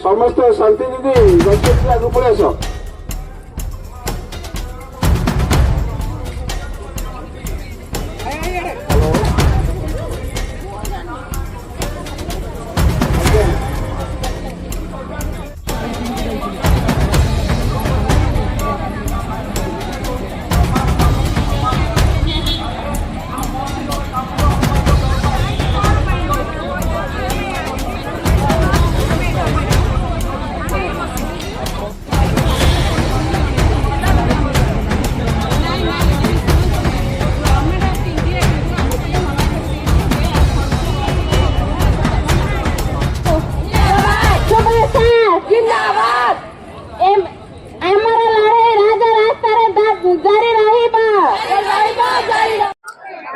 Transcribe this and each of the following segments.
समस्त शांति दीदी आगे पड़े आस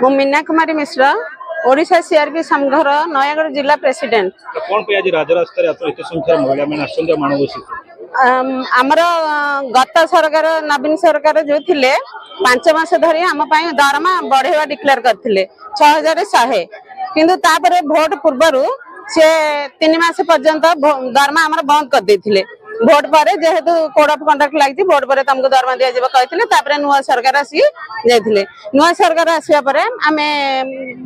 मु मीना कुमारी मिश्र ओडिशा सीआरपी संघर नयागढ़ जिला प्रेसिडेंट कौन पे आज राजरास्ता एत संख्या महिला मैंने आसंजा मानवसी आमर गत सरकार नवीन सरकार जो थिले 5 मास धरी आम दरमा बढ़ेवा डिक्लेयर करथिले 6100 किंतु तापरे भोट पूर्व से 3 मास पर्यंत दरमा आमर बंद कर देथिले भोट पर जेहेतु कोड ऑफ कंडक्ट लगी भोट पर तुमको दरमा दिया जाबो कहथिले तापरे नुआ सरकार आसी जाइथिले नुआ सरकार आसिया परे आमे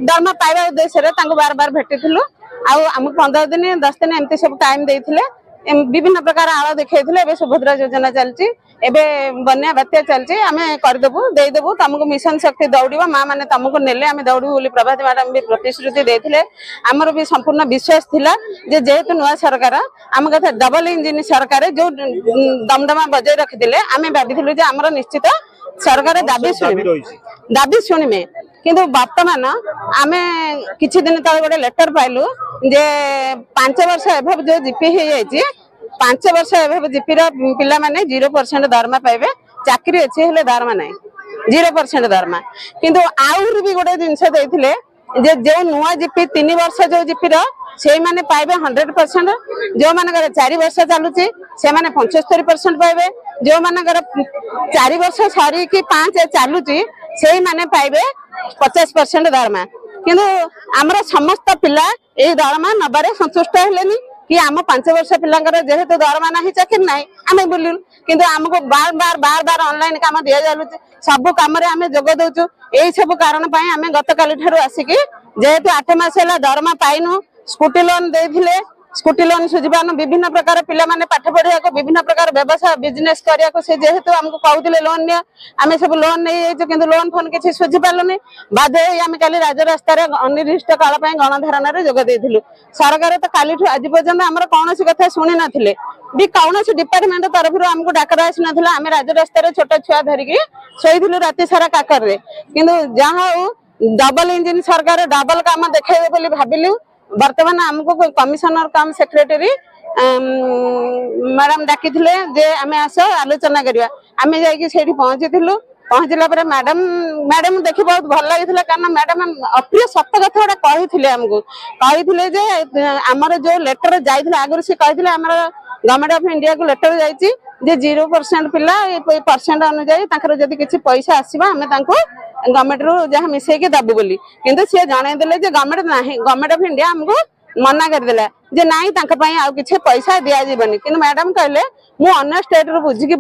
दरमा पाइबा उद्देश्य रे तांको बार बार भेटिथिलु आ हम 15 दिन 10 दिन एमती सब टाइम देथिले विभिन्न प्रकार आळ देखैथिले एबे सुभद्रा योजना चलची एबे बन्या बात्या चलची आमे करदेबु देदेबु तुमको मिशन शक्ति दौड़िबो मां माने तुमको नेले आमे दौड़िबु बोली प्रभात मैडम भी प्रतिश्रुति देथिले हमर भी संपूर्ण विश्वास थिला जे जेहेतु नुआ सरकार आम कथा डबल इंजिन सरकार जो दमदमा बजाय रखिदिले आमे भाबिथिलु जे हमर निश्चित सरकार दाबी शुणिमे किंतु वर्तमान आमे किछि दिन तले गोटे लेटर पाइलु जे 5 वर्ष एभव जो जीपी हे जायछि 5 वर्ष एभव जीपी रा पिला माने 0% दरमा पाइबे चाकरी अछि हेले दरमा नै 0% दरमा किंतु आउर भी गोटे जिंस देथिले जे जो नुआ जीपी 3 वर्ष जो जीपी रा से माने पाइबे 100% जो मानकर 4 वर्ष चालुछि से माने 75% पाइबे जो मानकर 4 वर्ष सरी कि 5 चालुछि से माने पाइबे 50% दरमा किंतु आमर समस्त पिला ए दरमा नबारे संतुष्ट हेलेनी कि आम 5 वर्ष पिलांकर जेहेतु दरमा नाही चाकरी नाही आमे बोलिल किंतु हमको बार बार ऑनलाइन काम दिया जालुछि सब काम रे आमे जोग दोचु एई सब कारण पई आमे गत काली ठारू आसिकी जेहेतु 8 मास होला दरमा पाइनु स्कूटी लोन देथिले स्कूटी लोन सुझिबान विभिन्न प्रकार पिला माने पाठ पढ़िया को विभिन्न प्रकार व्यवसाय बिजनेस करिया को से जेहेतु हमको कहउतिले लोन निया आमे सब लोन नै जाइछु किंतु लोन फोन किछि सुझि पालुनी बादे आमे काली राजरास्ता रे अनिर्दिष्ट काल पई गणधारणा रे जोग देथिलु सरकार तो काली ठु आज पर्यंत हमर कोनोसी कथा सुनि नथिले भी कोनोसी डिपार्टमेंट तरफ हमको डाकरा आसी नथिला आमे राजरास्ता रे छोटा छुआ धरि की सोइथिलु राति सारा काकर रे किंतु जहां डबल इंजिन सरकार डबल काम देखाइबे बोली भाबिलु वर्तमान हमको कमिशनर कम सेक्रेटरी मैडम डाकी जे आमे आस आलोचना करिया आमे जाई कि सेठी पहुंचीथिलु पहुंचला पर मैडम देखि बहुत भल लागिथिला कारण मैडम अप्रिय सत्य कथा कहिथिले हमको कहिथिले जे हमर जो लेटर जाइथिला आगर से कहिथिले हमर गवर्नमेंट ऑफ इंडिया को लेटर जाइछि जे 0% पिला परसेंट अनुसार ताकर जदी किछि पैसा आसीबा हमें तांको गवर्नमेंट रो जहा मिसे के दबु बोली किंतु से जाने देले जे गवर्नमेंट नाही गवर्नमेंट ऑफ इंडिया हमको मना कर देला जे नाही तांका पई आ किछि पैसा दिया जीवनी किंतु मैडम कहले मु अन्य स्टेट रो बुझी के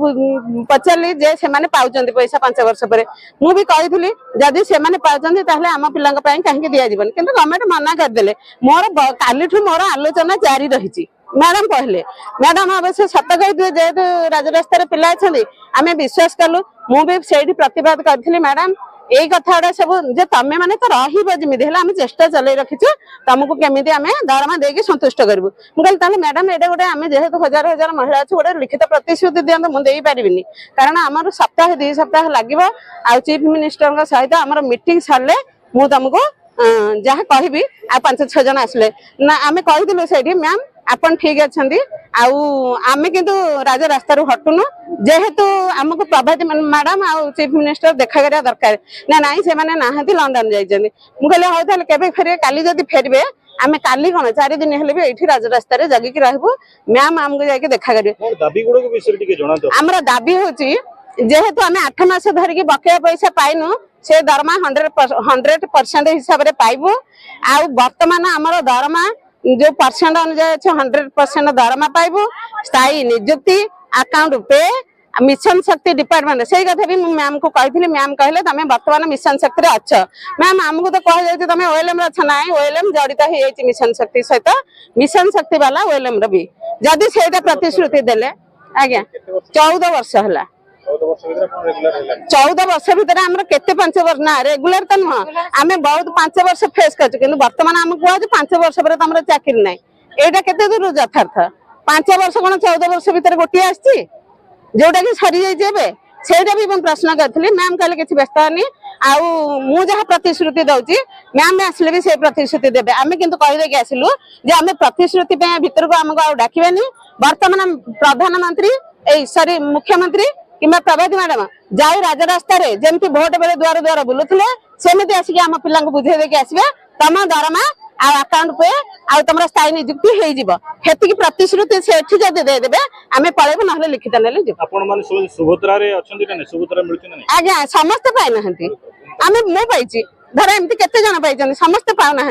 पचली जे से माने पाउचंदी पैसा 5 वर्ष परे मु भी कहिथिली जदी से माने पाउचंदी ताहले हम पिलांका पई काहे के दिया जीवनी किंतु गवर्नमेंट मना कर देले मोर काली ठु मोर आलोचना जारी रहिछि मैडम कहले मैडम अवश्य सत कही जेहेतु राजरास्तार पिला अच्छे आम विश्वास कलु मुझे से प्रतिवाद करी मैडम यही कथा सब जे तमें मैंने तो रमी आम चेष्टा चल रखीचु तुमको केमी आम दरमा देकी संतुष्ट करूँ मुझे मैडम ये गोटे आम जेहेतु हजार हजार महिला अच्छे गोटे लिखित प्रतिश्रुति दिखाते मुझे पारिनी कारण आमर सप्ताह 2 सप्ताह लगे आ चीफ मिनिस्टर सहित आम मीटिंग सारे मुझे तुमको जहाँ कहि आ 5-6 जन आसले ना आम कहीलु से मैम आपन ठीक अच्छा आमे किंतु राजरास्ता हटुनु जेहेतु आमको प्रभाती मैडम आ चीफ मिनिस्टर देखा करा दरकार ना नाई से माने नाहंती लंदन जाइछन्ती मु कहले हो ताले केबे फेरे काली जदी फेरबे आमे काली कोन 4 दिन हेले भी एठी राजरास्ता रे जगी कि रहबो मैम हमको जाके देखा करिवे दाबी गुडो के विषय टिके जणा दो हमरा दाबी होची जेहेतु आमे 8 मास धरि के बकेया पैसा पाइनु से दरमा 100% हिसाब रे पाइबो आ वर्तमान हमर दरमा जो परसेंट अनुसार 100% दरमा पाइबू स्थायी नियुक्ति अकाउंट पे मिशन शक्ति डिपार्टमेंट से कथा भी मैम को कही मैम कहले तुम बर्तमान मिशन शक्ति अच्छ मैम आमको तो कह जाए तुम ओएलएम अच्छा ना ओएलएम जड़ित हो मिशन शक्ति सहित मिशन शक्ति वाला ओएलएम री जदि से प्रतिश्रुति देले आज्ञा 14 वर्ष है 14 वर्ष भितर आम केते 5 वर्ष ना रेगुलर तो नुह आम बहुत 5 वर्ष फेस कर बर्तमान आम कह 5 वर्ष पर तुम चाकरी ना यहाँ केते दूर यथार्थ 5 वर्ष कौन 14 वर्ष भितर गोटे आसी जोटा कि सरी जाइए सेटा भी प्रश्न करी मैम कहले किसी व्यस्त नहीं आउ जहाँ प्रतिश्रुति दौची मैम आसले भी से प्रतिश्रुति देवे आम किंतु कहीदेक आसलु जे आम प्रतिश्रुति भीतर को आमको डाकबेनी बर्तमान प्रधानमंत्री सॉरी मुख्यमंत्री किंबा प्रभाती मैडम जाऊ राजरास्ता जमी भोट बेले द्वार द्वार बुलुले सेमती आसिक आम पिला बुझे देके आसबे तुम दरमा अकाउंट पे आ तुम स्थायी नियुक्ति हेतिकी प्रतिश्रुति से जदि देदेवे आम पलैबू ना लिखित ने सुभद्रा आज्ञा समस्ते पाई ना आम मु पाई धर एमती केते जन पाई समस्ते पाऊना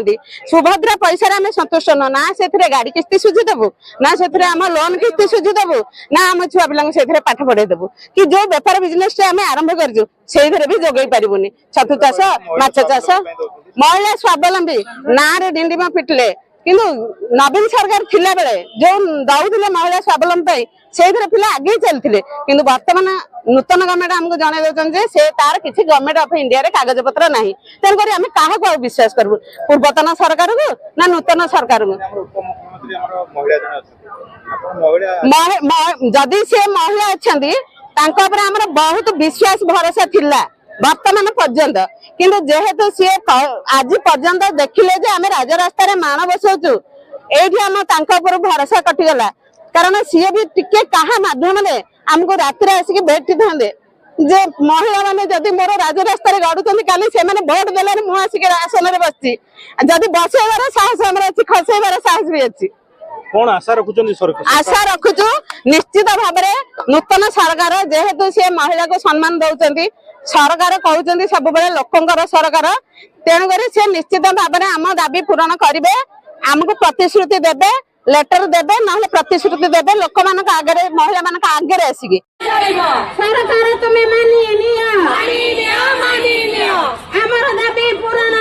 सुभद्रा पैसा आम संतुष्ट न ना से गाड़ी किस्ती सुझीदेबू ना से आम लोन किस्ती सुझीदेबू ना आम छुआ पिला से पाठ पढ़ेदेबू कि जो बेपार बिजनेस आम आरंभ कर भी जोगई पारूनी छतु चाष माछ चाष महिला स्वावलंबी ना रे डिंडिम पिटले किंतु नवीन सरकार थिला बेले जो दौले महिला स्वावलंबी से पिला आगे चलते किंतु वर्तमान नूतन गवर्नमेंट आमको जन दे से तार किसी गवर्नमेंट ऑफ इंडिया रे कागज पत्र नहीं तेणुक आम क्या विश्वास करूँ पूर्वतन सरकार को ना नूतन सरकार को जदि से महिला अच्छा बहुत विश्वास भरोसा थिला वर्तमान पर्यंत किंतु जेहेतु सी आज पर्यंत देखिले जे आम राजरास्ता मान बसौचु ये आम भरोसा कटिगला कारण सी भी टिके कहा माध्यम आमको रात आसिक भेटी था जे महिला मैंने जदि मोर राजरास्ता गड़ुंट काली से भोट देने मुझे आसिक आसन में बसची जदि बसैबार साहस अच्छी खसैबार साहस भी अच्छी कौन आशा रखुचंदी सरकार आशा रखुचु निश्चित भाव नूतन सरकार जेहेतु सी महिला को सम्मान दौरान सरकार कहते सब लोकंर सरकार तेणुक सी निश्चित भाव आम दाबी पूरण करेंगे आमको प्रतिश्रुति देवे लेटर देवे ना प्रतिश्रुति देवे लोक मान आगे महिला मान आगे आसिक सरकार तुम्हें मानिए दाबी पूरण